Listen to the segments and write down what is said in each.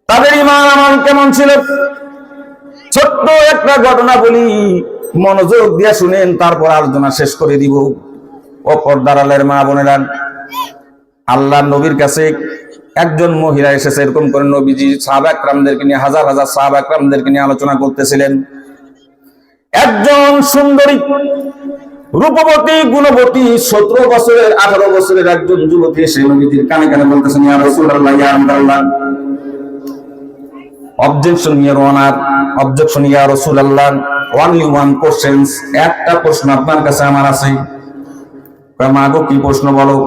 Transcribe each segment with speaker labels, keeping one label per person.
Speaker 1: তাদের ঈমান আমল কেমন ছিল? ছোট্ট একটা ঘটনা বলি, মনোযোগ দিয়ে শুনেন, তারপর আলোচনা শেষ করে দিব। ও পর্দার আলের মা বোনেরা, আল্লাহর নবীর কাছে একজন মহিলা এসেছে। এরকম করে নবীজি সাহাবা একরামদেরকে নিয়ে, হাজার হাজার সাহাবা একরামদেরকে নিয়ে আলোচনা করতেছিলেন। একজন সুন্দরী, রূপবতী, গুণবতী, 17 বছরের 18 বছরের একজন যুবতী এসে নবীজির কানে কানে বলতেছেন, ইয়া রাসূলুল্লাহ, ইয়া হাবিবাল্লাহ, অবজেকশন ইওর অনার, অবজেকশন ইয়া রাসূলুল্লাহ, অনলি ওয়ান কোশ্চেনস, একটা প্রশ্ন আপনার কাছে আমার আছে। কয় মা গো, কি প্রশ্ন বলো?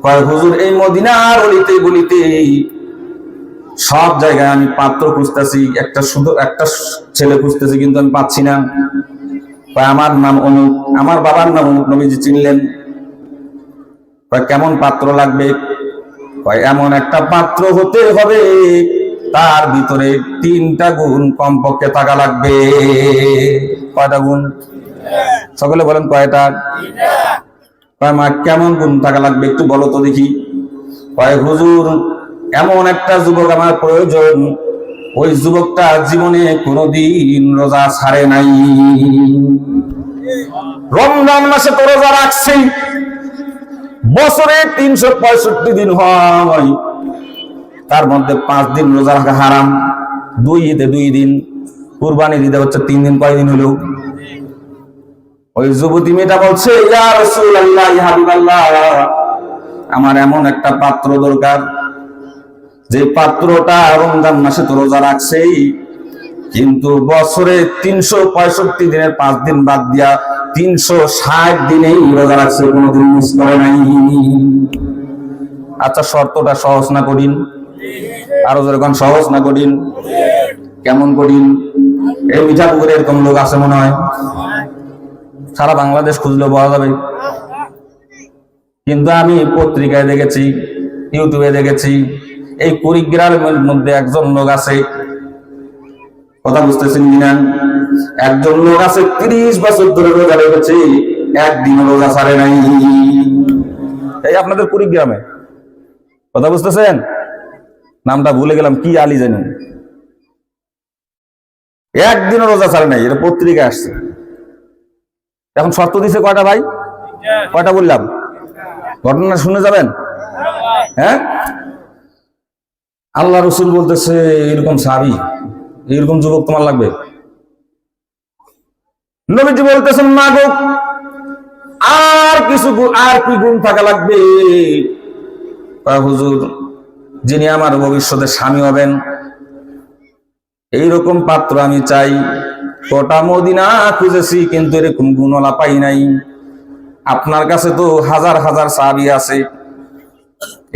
Speaker 1: কয় হুজুর, এই মদিনার অলিতে গলিতে সব জায়গায় আমি পাত্র খুঁজতেছি, শুধু একটা ছেলে খুঁজতেছি, কিন্তু আমি পাচ্ছি না। কয় আমার নাম অমুক, আমার বাবার নাম অমুক। নবীজি চিনলেন। কয় কেমন পাত্র লাগবে? কয় এমন একটা পাত্র হতে হবে তার ভিতরে 3টা গুণ কমপক্ষে থাকা লাগবে। কয়টা গুণ? সকলে বলেন কয়টা? কয় মা, কেমন গুণ থাকা লাগবে একটু বলো তো দেখি। কয় হুজুর, এমন একটা যুবক আমার প্রয়োজন, ওই যুবকটা জীবনে কোনোদিন রোজা ছাড়ে নাই। রমজান মাসে তো রোজা রাখছেই, বছরে 365 দিন হয়, তার মধ্যে 5 দিন রোজা রাখা হারাম। 2 ঈদে 2 দিন, কুরবানির ঈদে হচ্ছে 3 দিন। কয়দিন হলো? ওই যুবতী মেয়েটা বলছে, ইয়া রাসূলুল্লাহ, ইয়া হাবিবাল্লাহ, আমার এমন একটা পাত্র দরকার, যে পাত্রটা রমজান মাসে তো রোজা রাখছেই, কিন্তু বছরে 365 দিনের 5 দিন বাদ দিয়া 360 দিনেই রোজা রাখছে, কোনোদিন মিস করে নাই। আচ্ছা, শর্তটা সহজ না কঠিন? আরো যেরকম সহজ না কঠিন? কেমন কঠিন? এই মিঠাপুকুরে এরকম লোক আছে মনে হয়, সারা বাংলাদেশ খুঁজলেও পাওয়া যাবে। কিন্তু আমি পত্রিকায় দেখেছি, ইউটিউবে দেখেছি, এই কুড়িগ্রামের মধ্যে একজন লোক আছে, কথা বুঝতেছেন কিনা? একজন লোক আছে 30 বছর ধরে রোজা রেখেছে, একদিন রোজা ছাড়ে নাই। এই আপনাদের কুড়িগ্রামে, কথা বুঝতেছেন? নামটা ভুলে গেলাম, কি আলী জানেন, একদিনও রোজা ছাড়ে নাই, এটা পত্রিকায় আসছে। এখন শর্ত দিছে কয়টা ভাই? কয়টা বললাম? ঘটনা শুনে যাবেন। হ্যাঁ, আল্লাহ রসুল বলতেছে, এরকম সাহাবী, এরকম যুবক তোমার লাগবে। নবীজি বলতেছেন, না গো, আর কি গুণ থাকা লাগবে? হুজুর, যিনি আমার ভবিষ্যতে স্বামী হবেন, এইরকম পাত্র আমি চাই। গোটা মদিনা খুঁজেছি, কিন্তু এরকম গুণওয়ালা পাই নাই। আপনার কাছে তো হাজার হাজার সাহাবী আছে,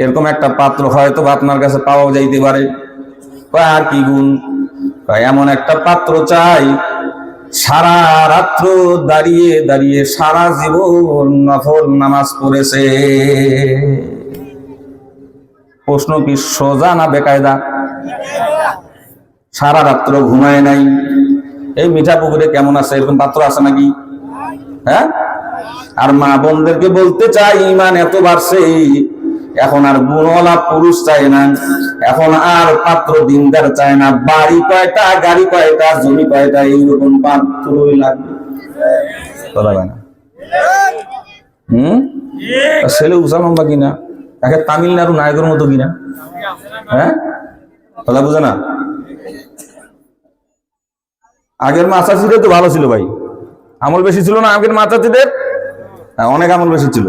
Speaker 1: এরকম একটা পাত্র হয়তো আপনার কাছে পাওয়া যাইতে পারে। আর কি গুণ? এমন একটা পাত্র চাই, সারা রাত্র দাঁড়িয়ে দাঁড়িয়ে সারা জীবন নফল নামাজ পড়েছে। প্রশ্ন কি সোজা না বেকায়দা? সারা রাত্র ঘুমায় নাই। এই মিঠাপুকুরে কেমন আছে, এরকম পাত্র আছে নাকি? হ্যাঁ, আর মা বোনদেরকে বলতে চাই, ঈমান এত বাড়ছে, এখন আর গুণওয়ালা পুরুষ চায় না, এখন আর পাত্র দিনদার চায় না। বাড়ি কয়টা, গাড়ি কয়টা, জমি কয়টা, এইরকম পাত্রই লাগবে। ছেলে উঁচা লম্বা কিনা, একে তামিলনাড়ু নায়কের মতো কিনা? হ্যাঁ, কথা বুঝে না? আগের মাচাচিদের তো ভালো ছিল ভাই, আমল বেশি ছিল না আগের মাচাচিদের? হ্যাঁ, অনেক আমল বেশি ছিল।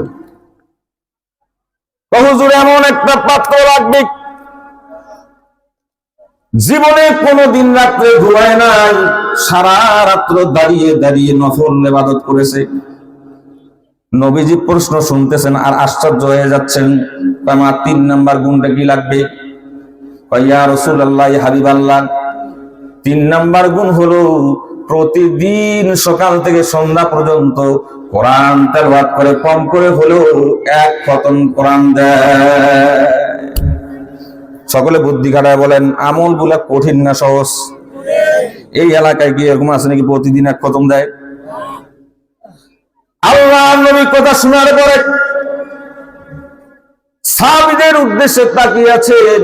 Speaker 1: হুজুর, এমন একটা পাত্র লাগবে, জীবনে কোনদিন রাত্রে ঘুমায় নাই, সারা রাত্র দাঁড়িয়ে দাঁড়িয়ে নফল ইবাদত করেছে। নবীজি প্রশ্ন শুনতেছেন আর আশ্চর্য হয়ে যাচ্ছেন। আমার 3 নাম্বার গুণটা কি লাগবে? ইয়া রাসূলুল্লাহ, ইয়া হাবিবাল্লাহ, 3 নাম্বার গুণ হলো প্রতিদিন সকাল থেকে সন্ধ্যা পর্যন্ত কোরআন তেলাওয়াত করে, কম করে হলেও 1 খতম কোরআন দেয়। সকলে বুদ্ধি খাটায় বলেন, আমল গুলা কঠিন না সহজ? এই এলাকায় কি এরকম আছে নাকি প্রতিদিন 1 খতম দেয়? আল্লাহ নবীর কথা শোনার পরে সাহাবীদের উদ্দেশ্যে তাকিয়ে আছেন।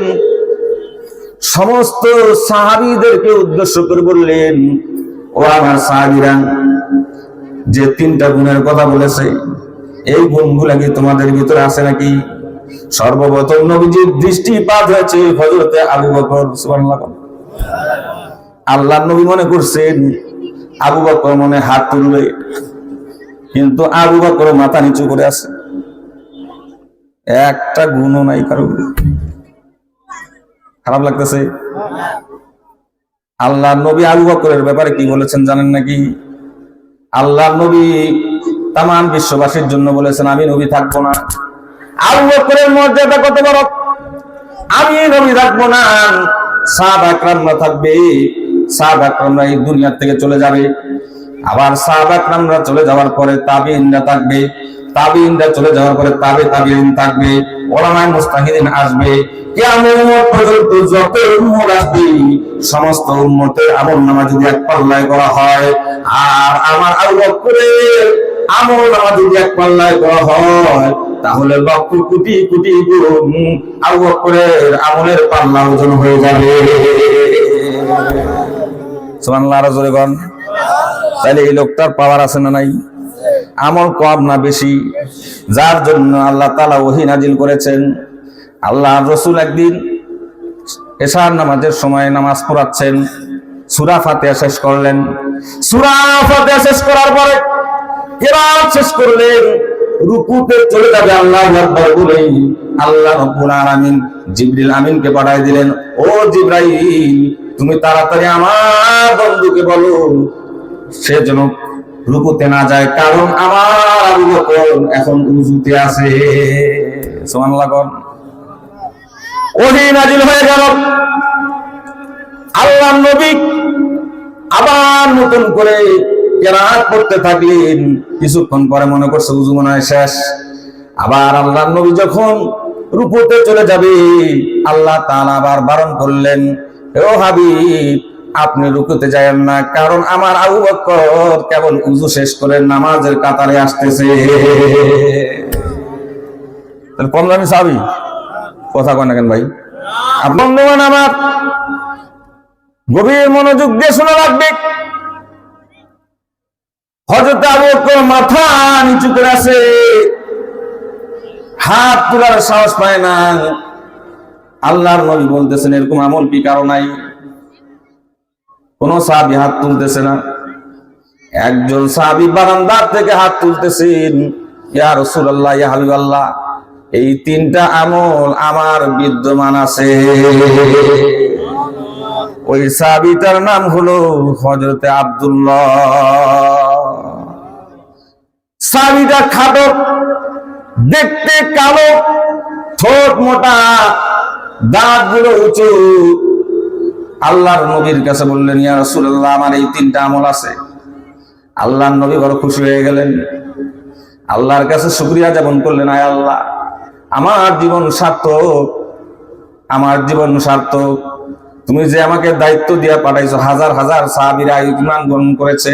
Speaker 1: সমস্ত সাহাবীদেরকে উদ্দেশ্য করে বললেন, ও আমার সাহাবীরা, যে তিনটা গুণের কথা বলেছে এই গুণগুলা কি তোমাদের ভিতরে আছে নাকি? সর্বপ্রথম নবীজির দৃষ্টিপাত হয়েছে হযরতে আবু বকর। সুবহানাল্লাহ। আল্লাহর নবী মনে করছেন আবু বকর মনে হাত তুলবে, কিন্তু আবু বকর মাথা নিচু করে আছে, একটা গুণও নাই কারো। খারাপ লাগতেছে? আল্লাহর নবী আবু বকরের ব্যাপারে কি বলেছেন জানেন নাকি? আল্লাহর নবী তামাম বিশ্ববাসীর জন্য বলেছেন, আমি নবী থাকবো না। আবু বকরের মর্যাদা কত বড়! আমি নবী থাকবো না, সাহাবা کرامরা থাকবে। সাহাবা کرامরা এই দুনিয়া থেকে চলে যাবে, আবার সাহাবা کرامরা চলে যাওয়ার পরে তাবিঈনরা থাকবে, তাবিঈনরা চলে যাওয়ার পরে তাবিঈন থাকবে, উলামায়ে মুজতাহিদিন আসবে। কিয়ামত পর্যন্ত যত উম্মত আসবে সমস্ত উম্মতের আমলনামা যদি এক পাল্লায় করা হয়, আর আমার আবু বকরের আমলনামা যদি এক পাল্লায় করা হয়, তাহলে লক্ষ কোটি কোটি গুণ আবু বকরের আমলের পাল্লা ওজন হয়ে যাবে। সুবহানাল্লাহ। আর জোরে বলেন। তাহলে এই লোকটার পাওয়ার আছে না নাই? আমল কম না বেশি? যার জন্য আল্লাহ তাআলা ওহী নাজিল করেছেন। আল্লাহর রাসূল একদিন এশার নামাজের সময় নামাজ পড়াচ্ছেন, সূরা ফাতিহা শেষ করলেন। সূরা ফাতিহা শেষ করার পরে কিরাত শেষ করলেন, রুকুতে চলে যাবে আল্লাহু আকবার বলে আল্লাহ রাব্বুল আলামিন জিবরিল আমিনকে পাঠিয়ে দিলেন, ও জিবরাইল, তুমি তাড়াতাড়ি আমার বন্ধুকে বলো সে যেন রুকুতে না যায়, কারণ আমার আবু বকর এখন উযুতে আছে। সুবহানাল্লাহ। ওহী নাজিল হয়ে গেল। আল্লাহর নবী আবার নতুন করে কিরাত পড়তে থাকলেন। কিছুক্ষণ পরে মনে করছে উযু মনে হয় শেষ। আবার আল্লাহর নবী যখন রুকুতে চলে যাবে, আল্লাহ তাআলা আবার বারণ করলেন, ও হাবিব, আপনি রুকুতে যাবেন না, কারণ আমার আবু বকর কেবল উযু শেষ করে নামাজের কাতারে আসতেছে। তাহলে কম দামি সাহাবী? কথা কয় না কেন ভাই? বন্ধুগণ আমার, গভীর মনোযোগ দিয়ে শোনা লাগবে। হযরত আবু বকর মাথা নিচু করে আছে, হাত তোলার সাহস পায় না। আল্লাহর নবী বলতেছেন, এরকম আমল কি কারো নাই? কোন সাহাবী হাত তুলতেছে না। একজন সাহাবী বারান্দার থেকে হাত তুলতেছেন, ইয়া রাসূলুল্লাহ, ইয়া হাবিবাল্লাহ, এই তিনটা আমল আমার বিদ্যমান আছে। ওই সাহাবীটার নাম হলো হযরতে আব্দুল্লাহ। সাহাবীটা খাটো, দেখতে কালো, ঠোঁট মোটা, দাঁতগুলো উঁচু। আল্লাহর নবীর কাছে বললেন, ইয়া রাসূলুল্লাহ, আমার এই তিনটা আমল আছে। আল্লাহর নবী বড় খুশি হয়ে গেলেন, আল্লাহর কাছে শুকরিয়া জ্ঞাপন করলেন, আয় আল্লাহ, আমার জীবন সার্থক, আমার জীবন সার্থক। তুমি যে আমাকে দায়িত্ব দিয়া পাঠাইছো, হাজার হাজার সাহাবীরা ঈমান গ্রহণ করেছে,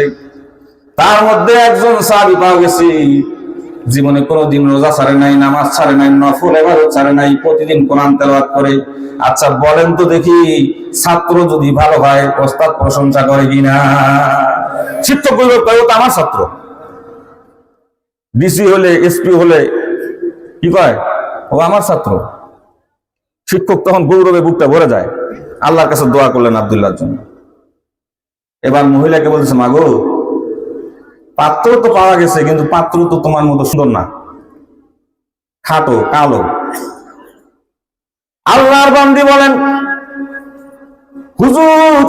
Speaker 1: তার মধ্যে একজন সাহাবী পাওয়া গেছে জীবনে কোনোদিন রোজা ছাড়ে নাই, নামাজ ছাড়ে নাই, নফল ইবাদত ছাড়ে নাই, প্রতিদিন কোরআন তেলাওয়াত করে। আচ্ছা বলেন তো দেখি, ছাত্র যদি ভালো হয় ওস্তাদ প্রশংসা করে কিনা? শিক্ষক বলবে, ও তো আমার ছাত্র। ডিসি হলে, এসপি হলে কি কয়, ও আমার ছাত্র। শিক্ষক তখন গৌরবে বুকটা ভরে যায়। আল্লাহর কাছে দোয়া করলেন আব্দুল্লাহর জন্য। এবার মহিলাকে বলতেছে, মাগো, পাত্র তো পাওয়া গেছে, কিন্তু পাত্র তো তোমার মতো সুন্দর না, খাটো, কালো। আল্লাহর বান্দি বলেন, হুজুর,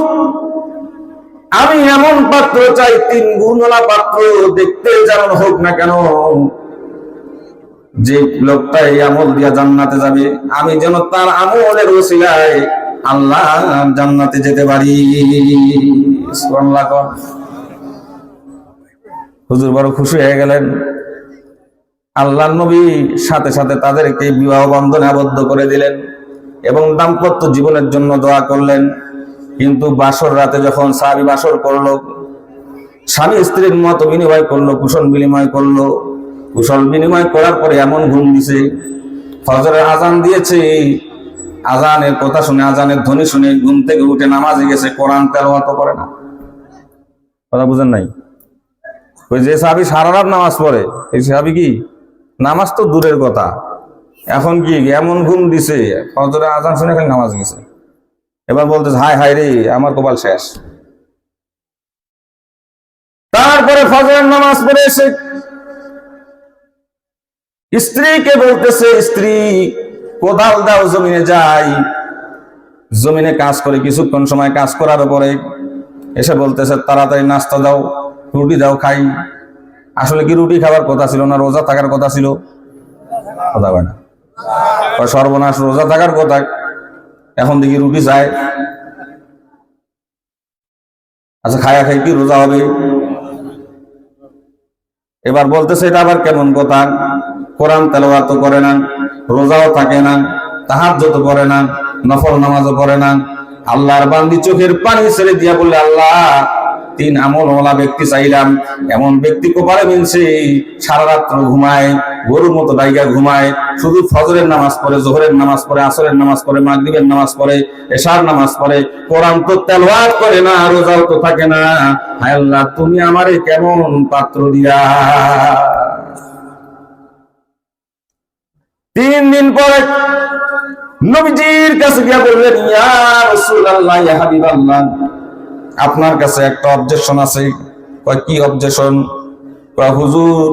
Speaker 1: আমি এমন পাত্র চাই, 3 গুণওয়ালা পাত্র, দেখতে যেমন হোক না কেন, যে লোকটা এই আমল দিয়া জান্নাতে যাবে, আমি যেন তার আমলের ওসিলায় আল্লাহ জান্নাতে যেতে পারি। সুবহানাল্লাহ। হুজুর বড় খুশি হয়ে গেলেন। আল্লাহর নবী সাথে সাথে তাদেরকে বিবাহ বন্ধনে আবদ্ধ করে দিলেন এবং দাম্পত্য জীবনের জন্য দোয়া করলেন। কিন্তু বাসর রাতে যখন সাহাবী বাসর করলো, স্বামী স্ত্রীর মত বিনিময় করলো, কুশল বিনিময় করলো। কুশল বিনিময় করার পরে এমন ঘুম দিছে, ফজরের আজান দিয়েছে, আজানের কথা শুনে, আজানের ধ্বনি শুনে ঘুম থেকে উঠে নামাজে গেছে, কোরআন তেলাওয়াত করে না। কথা বুঝেন নাই? ওই যে সাহাবী সারা রাত নামাজ পড়ে, এই সাহাবী কি নামাজ তো দূরের কথা, এখন কি এমন ঘুম দিছে, ফজরে আজান শুনে খালি নামাজ গেছে। এবার বলতেছে হায় হায় রে, আমার কপাল শেষ। তারপরে ফজরের নামাজ পড়ে এসে স্ত্রীকে বলতেছে, স্ত্রী কোদাল দাও, জমিনে যাই। জমিনে কাজ করে কিছুক্ষণ সময় কাজ করার পরে এসে বলতেছে তাড়াতাড়ি নাস্তা দাও, রুটি দাও খাই। আসলে কি রুটি খাবার কথা ছিল না, রোজা থাকার কথা ছিল? কথা হয় না, সর্বনাশ, রোজা থাকার কথা, এখন দেখি রুটি চায়। আচ্ছা খায়া খাই কি রোজা হবে? এবার বলতেছে এটা আবার কেমন কথা, কোরআন তেলাওয়াত করে না, রোজাও থাকে না, তাহাজ্জুদ পড়ে না, নফল নামাজও পড়ে না। আল্লাহর বান্দি চোখের পানি ছেড়ে দিয়া বললে, আল্লাহ 3 আমলওয়ালা ব্যক্তি চাইলাম। এমন ব্যক্তি কপালে মিলছে, সারা রাত্র ঘুমায়, গরুর মতো ডাইগা ঘুমায়, শুধু ফজরের নামাজ পড়ে, যোহরের নামাজ পড়ে, আসরের নামাজ পড়ে, মাগরিবের নামাজ পড়ে, এশার নামাজ পড়ে, কোরআন তো তেলাওয়াত করে না, রোজাও তো থাকে না। হায় আল্লাহ, তুমি আমারে কেমন পাত্র দিয়া। 3 দিন পরে নবীজির কাছে গিয়া বললেন, ইয়া রাসূলুল্লাহ, ইয়া হাবিবাল্লাহ, আপনার কাছে একটা অবজেকশন আছে। কয় কি অবজেকশন? কয় হুজুর,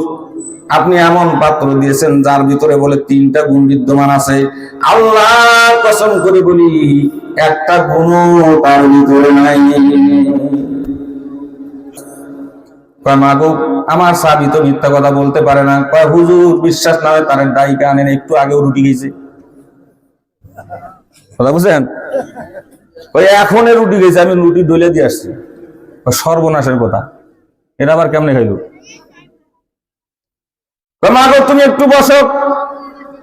Speaker 1: আপনি এমন পাত্র দিয়েছেন যার ভিতরে বলে 3টা গুণ বিদ্যমান আছে। আল্লাহ কসম করে বলি, একটা গুণও তার ভিতরে নাই। কয় মাগো, আমার সাহাবী তো মিথ্যা কথা বলতে পারে না। কয় হুজুর, বিশ্বাস না হয় তার ডাইকা আনেন, একটু আগেও রুটি খেয়েছে। কথা বুঝছেন? ওই এখনই রুটি খেয়েছে, আমি রুটি ডলে দিয়ে আসছি। সর্বনাশের কথা, এটা আবার কেমনে খাইল? মাগো তুমি একটু বসো।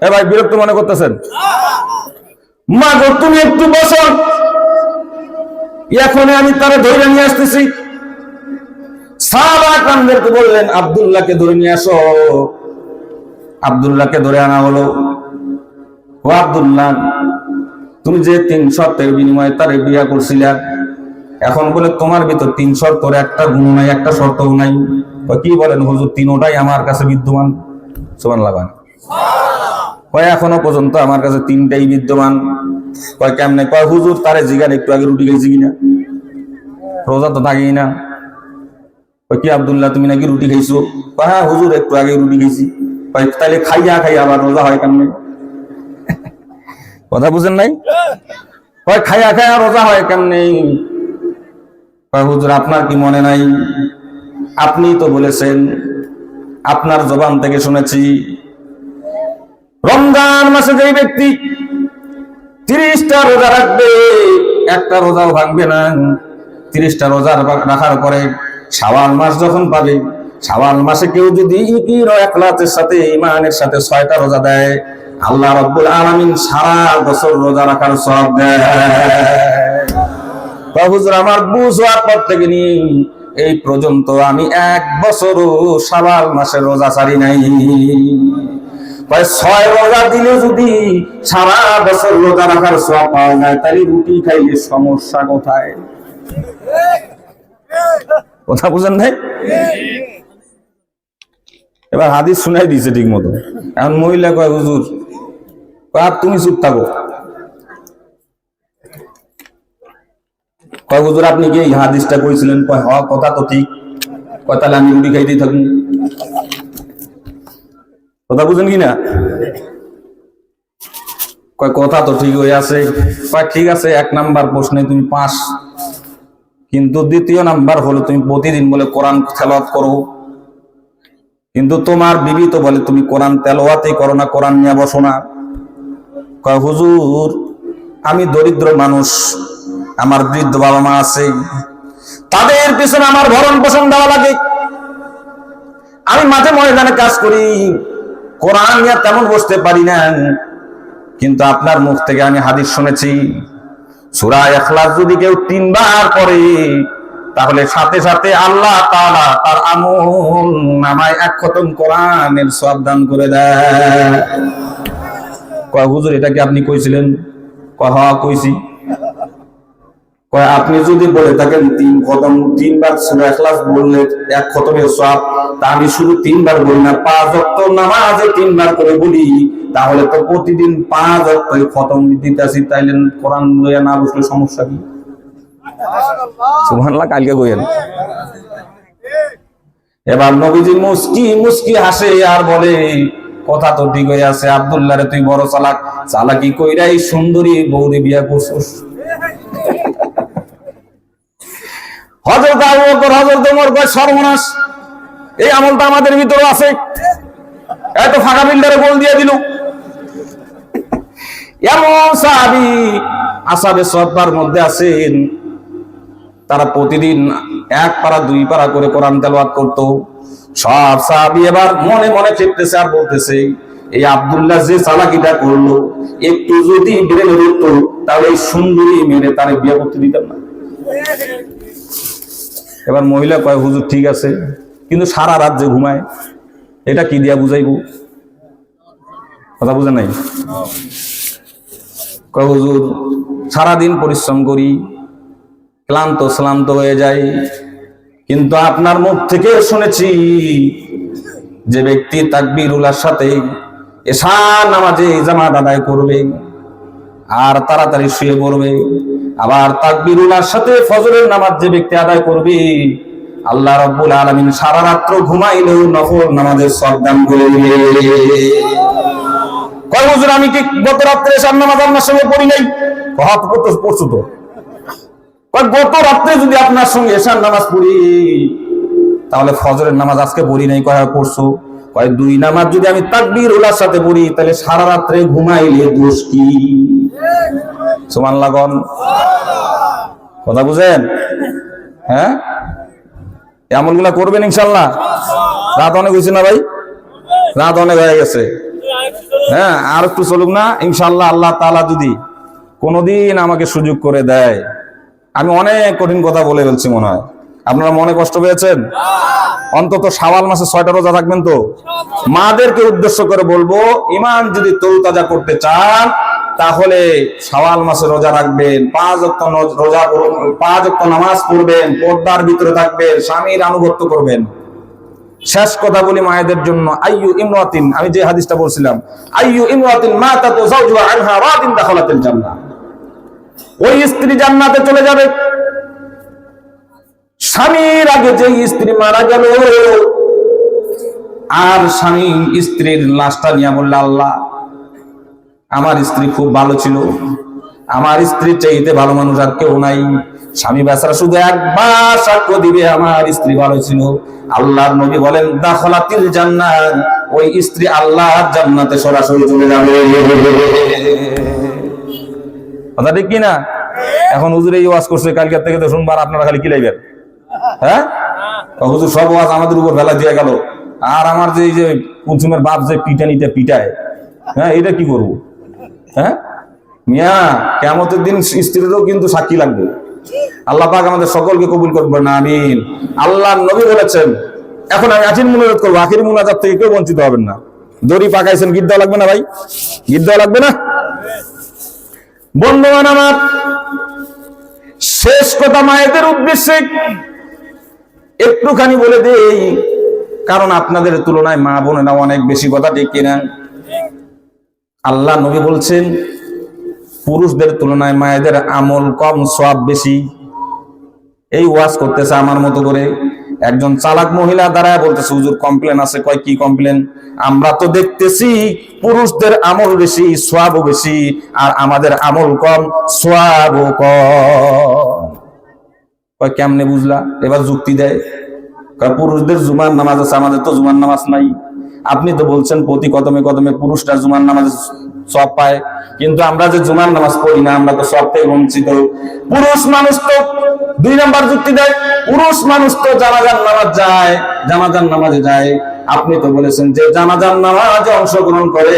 Speaker 1: এ ভাই, বিরক্ত মনে করতেছেন? মাগো তুমি একটু বসো, এখনই আমি তারা ধরে নিয়ে আসতেছি। সাহাবা কামদেরকে বললেন, আব্দুল্লাহকে ধরে নিয়ে আসো। আব্দুল্লাহকে ধরে আনা হলো। ও আব্দুল্লাহ, তুমি যে 3 শর্তের বিনিময়ে তারে বিয়া করছিলা, এখন বলে তোমার ভিতর 3 শর্তের একটা গুণ নাই, একটা শর্তও নাই। কি বলেন হুজুর? 3টাই আমার কাছে বিদ্যমান। সুবহানাল্লাহ। কয় এখনো পর্যন্ত আমার কাছে 3টাই বিদ্যমান। কয় কেমনে? কয় হুজুর তারে জিগান একটু আগে রুটি খেয়েছি কিনা, রোজা তো থাকেই না। কয় কি আব্দুল্লাহ, তুমি নাকি রুটি খাইছো? কয় হ্যাঁ হুজুর, একটু আগে রুটি খেয়েছি। কয় তাহলে খাইয়া খাইয়া আবার রোজা হয় কেমনে? কথা বুঝেন নাই? কয় খাইয়া খাইয়া রোজা হয় কেমনে? কয় হুজুর, আপনার কি মনে নাই? আপনি তো বলেছেন, আপনার জবান থেকে শুনেছি, রমজান মাসে যে ব্যক্তি 30টা রোজা রাখবে, একটা রোজাও ভাঙবে না। 30টা রোজা রাখার পরে শাওয়াল মাস যখন পাবে, শাওয়াল মাসে কেউ যদি ইখলাসের সাথে, ঈমানের সাথে 6টা রোজা দেয়, আল্লাহ রাব্বুল আলামিন সারা বছর রোজা রাখার সওয়াব দেয়। হুজুর, আমার বুঝ হওয়ার পর থেকে নিয়ে এই পর্যন্ত আমি 1 বছরও শাওয়াল মাসের রোজা ছাড়ি নাই। 6 রোজা দিলে যদি সারা বছর রোজা রাখার সওয়াব পাওয়া যায়, তাহলে রুটি খাইলে সমস্যা কোথায়? কথা বুঝেন নাই? এবার হাদিস শুনাই দিয়েছে ঠিক মতো। এখন মহিলা কয় হুজুর, তুমি চুপ থাকো। কয় হুজুর, আপনি কি এই হাদিসটা কইছিলেন? কয় হ, কথা তো ঠিক। কয় তাহলে আমি রুটি খাইতেই থাকুন। কথা বুঝেন কিনা? কয় কথা তো ঠিক হয়ে আছে। কয় ঠিক আছে, 1 নাম্বার প্রশ্নে তুমি পাস, কিন্তু 2য় নাম্বার হলো তুমি প্রতিদিন বলে কোরআন তেলাওয়াত করো, কিন্তু তোমার বিবি তো বলে তুমি কোরআন তেলাওয়াতই করো না, কোরআন নিয়ে বসো না। কয় হুজুর, আমি দরিদ্র মানুষ, আমার বৃদ্ধ বাবা মা আছে, তাদের পিছনে আমার ভরণ পোষণ দেওয়া লাগে, আমি মাঝে ময়দানে কাজ করি, কোরআন নিয়ে তেমন বসতে পারি না। কিন্তু আপনার মুখ থেকে আমি হাদিস শুনেছি, সূরা ইখলাস যদি কেউ 3 বার পড়ে, তাহলে সাথে সাথে আল্লাহ তাআলা তার আমল নামায় 1 খতম কোরআনের সওয়াব দান করে দেয়। কয় হুজুর, এটা কি আপনি কইছিলেন? কইছি। আপনি যদি বলে থাকেন 3 খতম 3 বার সূরা ইখলাস বললে 1 খতমের সওয়াব, তা আমি শুধু 3 বার বলি না, 5 ওয়াক্ত নামাজে 3 বার করে বলি, তাহলে তো প্রতিদিন 5 ওয়াক্ত খতম দিতেছি। তাইলে কোরআন লইয়া না বসলে সমস্যা কি? সুবহানাল্লাহ। কালকে কইেন। এবার নবীজি মুস্কি মুস্কি হাসে আর বলে, কথা তো ঠিক হয়ে আছে, আব্দুল্লাহ রে তুই বড় চালাক, চালাকি কইরাই সুন্দরী বউরে বিয়া করছস। হযরত আবু বকর হযরত ওমর কয় সর্বনাশ, এই আমলটা আমাদের ভিতরে আছে, এত ফাঁকা বিল্ডারে গোল দিয়ে দিল। এমন সাহাবী আসহাবে সুফফার মধ্যে আছেন, তারা প্রতিদিন 1 পারা 2 পারা করে কোরআন তেলাওয়াত করত। সব সাহাবী এবার মনে মনে চেপতেছে আর বলতেছে, এই আব্দুল্লাহ যে চালাকিটা করলো, একটু যদি ব্রেনে ধরতো তাহলে এই সুন্দরী মেরে তারে বিয়ে করতে দিতাম না। এবার মহিলা কয়, হুজুর ঠিক আছে, কিন্তু সারা রাত যে ঘুমায়, এটা কি দিয়া বুঝাইবো? কথা বুঝেন নাই? কয় হুজুর সারাদিন পরিশ্রম করি, ক্লান্ত শ্লান্ত হয়ে যায়, কিন্তু আপনার মুখ থেকে শুনেছি যে ব্যক্তি তাকবীরুল্লাহর সাথে এশা নামাজে জামাত আদায় করবে আর তাড়াতাড়ি শুয়ে পড়বে, আবার তাকবীরুল্লাহর সাথে ফজরের নামাজ যে ব্যক্তি আদায় করবে, আল্লাহ রাব্বুল আলামিন সারা রাত ঘুমাইলেও নফল নামাজের সওয়াব দান করবে। কয় হুজুর আমি কি গত রাতে এশার নামাজ আপনার সঙ্গে পড়ি নাই? কত পড়ছো তো। গত রাত্রে যদি আপনার সঙ্গে এশার নামাজ পড়ি, তাহলে ফজরের নামাজ আজকে পড়ি নাই, কয় পড়ছো? কয় 2 নামাজ যদি আমি তাকবীরুল্লাহর সাথে পড়ি, তাহলে সারা রাত্রে ঘুমাইলে দোষ কি? সুবহানাল্লাহ। কথা বুঝেন? হ্যাঁ, আমলগুলা করবেন ইনশাআল্লাহ। রাত অনেক হয়েছে না ভাই? রাত অনেক হয়ে গেছে। হ্যাঁ, আর একটু চলুক না ইনশাআল্লাহ। আল্লাহ তাআলা যদি কোনোদিন আমাকে সুযোগ করে দেয়, আমি অনেক কঠিন কথা বলে ফেলছি মনে হয়, আপনারা মনে কষ্ট পেয়েছেন। অন্তত শাওয়াল মাসে 6টা রোজা থাকবেন তো। মাদেরকে উদ্দেশ্য করে বলবো, ঈমান যদি তরতাজা করতে চান তাহলে শাওয়াল মাসে রোজা রাখবেন, 5 ওয়াক্ত রোজা, 5 ওয়াক্ত নামাজ পড়বেন, পর্দার ভিতরে থাকবেন, স্বামীর আনুগত্য করবেন। শেষ কথা বলি মায়েদের জন্য, আইয়ু ইমরাতিন, আমি যে হাদিসটা বলছিলাম, আইয়ু ইমরাতিন মাতাত যাওজুহা আনহা রাদিন দাখালাতিল জান্নাহ, ওই স্ত্রী জান্নাতে চলে যাবে। স্বামীর আগে যে স্ত্রী মারা গেল আর স্বামী স্ত্রীর লাশটা নিয়ে বলল, আল্লাহ আমার স্ত্রী খুব ভালো ছিল, আমার স্ত্রীর চাইতে ভালো মানুষ আর কেউ নাই, স্বামী বেচারা শুধু একবার সাক্ষ্য দিবে আমার স্ত্রী ভালো ছিল। আল্লাহর নবী বলেন, দাখালাতিল জান্নাহ, ওই স্ত্রী আল্লাহর জান্নাতে সরাসরি চলে যাবে। কথা ঠিক কিনা? এখন হুজুর এই ওয়াজ করছে, কালকে থেকে তো শুনবার আপনারা খালি কি লাইবেন? হ্যাঁ, হুজুর সব ওয়াজ আমাদের উপর ফেলা দিয়ে গেল, আর আমার যে এই যে কুলসুমের বাপ যে পিটানিতে পিটায়, হ্যাঁ, এটা কি করব? হ্যাঁ মিয়া, কিয়ামতের দিন স্ত্রীরও কিন্তু সাক্ষী লাগবে। আল্লাহ পাক আমাদের সকলকে কবুল করবেন, আমিন। আল্লাহর নবী বলেছেন, এখন আমি আখির মুনাজাত করবো, আখির মুনাজাত থেকে কেউ বঞ্চিত হবেন না। দড়ি পাকাইছেন, গীত দেওয়া লাগবে না ভাই? গীত দেওয়া লাগবে না? বন্ধুগণ আমার, শেষ কথা মায়েদের উদ্দেশ্যে একটুখানি বলে দেই, কারণ আপনাদের তুলনায় মা বোনেরা অনেক বেশি কথা, ঠিক কিনা? আল্লাহ নবী বলছেন, পুরুষদের তুলনায় মায়েদের আমল কম, সওয়াব বেশি। এই ওয়াজ করতেছে আমার মতো করে একজন চালাক মহিলা দাঁড়ায় বলতেছে, হুজুর কমপ্লেন আছে। কয় কি কমপ্লেন? আমরা তো দেখতেছি পুরুষদের আমল বেশি, সওয়াবও বেশি, আর আমাদের আমল কম, সওয়াবও কম। কয় কেমনে বুঝলা? এবার যুক্তি দেয়, কয় পুরুষদের জুমার নামাজ আছে, আমাদের তো জুমার নামাজ নাই। আপনি তো বলছেন প্রতি কদমে কদমে পুরুষরা জুমার নামাজ সওয়াব পায়, কিন্তু আমরা যে জুমার নামাজ পড়ি না, আমরা তো সওয়াব থেকে বঞ্চিত। পুরুষ মানুষ তো 2 নাম্বার যুক্তি দেয়, পুরুষ মানুষ তো জানাজার নামাজ যায়, জানাজার নামাজে যায়। আপনি তো বলেছেন যে জানাজার নামাজে অংশগ্রহণ করে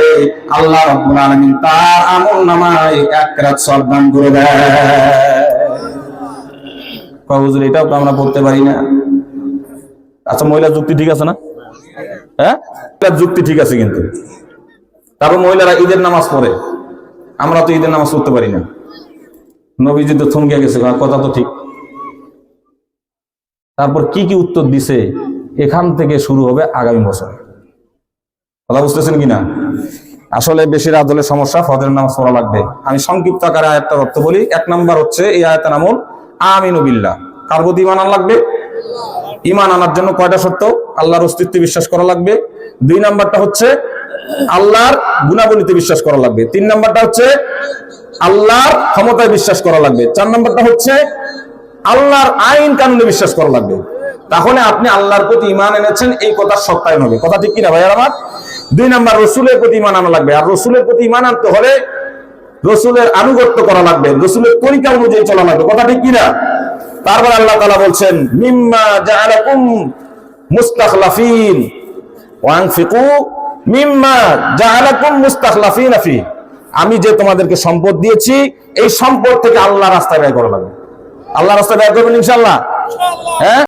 Speaker 1: আল্লাহ রাব্বুল আলামিন তার আমল নামায় 1 রাত সওয়াব দান করে দেয়। কয় হুজুর এটাও তো আমরা পড়তে পারি না। আচ্ছা, মহিলা যুক্তি ঠিক আছে না? হ্যাঁ, যুক্তি ঠিক আছে, কিন্তু তারপর মহিলারা ঈদের নামাজ পড়ে, আমরা তো ঈদের নামাজ পড়তে পারি না। নবীজি তো থমকে গেছে, কথা তো ঠিক। তারপর কি কি উত্তর দিছে, এখান থেকে শুরু হবে আগামী বছর। কথা বুঝতেছেন কিনা? আসলে বেশি রাত হলে সমস্যা, ফজরের নামাজ পড়া লাগবে। আমি সংক্ষিপ্ত আকারে আয়াতটার অর্থ বলি। 1 নাম্বার হচ্ছে এই আয়াতের আমল আমিনু বিল্লাহ, কার প্রতি ঈমান আনা লাগবে? ঈমান আনার জন্য কয়টা শর্ত? আল্লাহর অস্তিত্বে বিশ্বাস করা লাগবে। 2 নাম্বারটা হচ্ছে আল্লাহর গুণাবলীতে বিশ্বাস করা লাগবে। 3 নাম্বারটা হচ্ছে আল্লাহর ক্ষমতায় বিশ্বাস করা লাগবে। 4 নাম্বারটা হচ্ছে আল্লাহর আইন কানুনে বিশ্বাস করা লাগবে। তাহলে আপনি আল্লাহর প্রতি ঈমান এনেছেন, এই কথা সত্যায়ন হবে। কথা ঠিক কিনা ভাইয়ার আমার? 2 নাম্বার রসুলের প্রতি ঈমান আনা লাগবে। আর রসুলের প্রতি ঈমান আনতে হলে রসুলের আনুগত্য করা লাগবে, রসুলের তরিকা অনুযায়ী চলা লাগবে। কথা ঠিক কিনা? তারপর আল্লাহ তাআলা বলছেন মিম্মা জাআলাকুম মুস্তাখলাফিন ওয়া আনফিকু মিম্মা জাআলাকুম মুস্তাখলাফিনা ফি। আমি যে তোমাদেরকে সম্পদ দিয়েছি, এই সম্পদ থেকে আল্লাহর রাস্তায় ব্যয় করা লাগবে। আল্লাহর রাস্তায় ব্যয় করবেন ইনশাআল্লাহ। হ্যাঁ।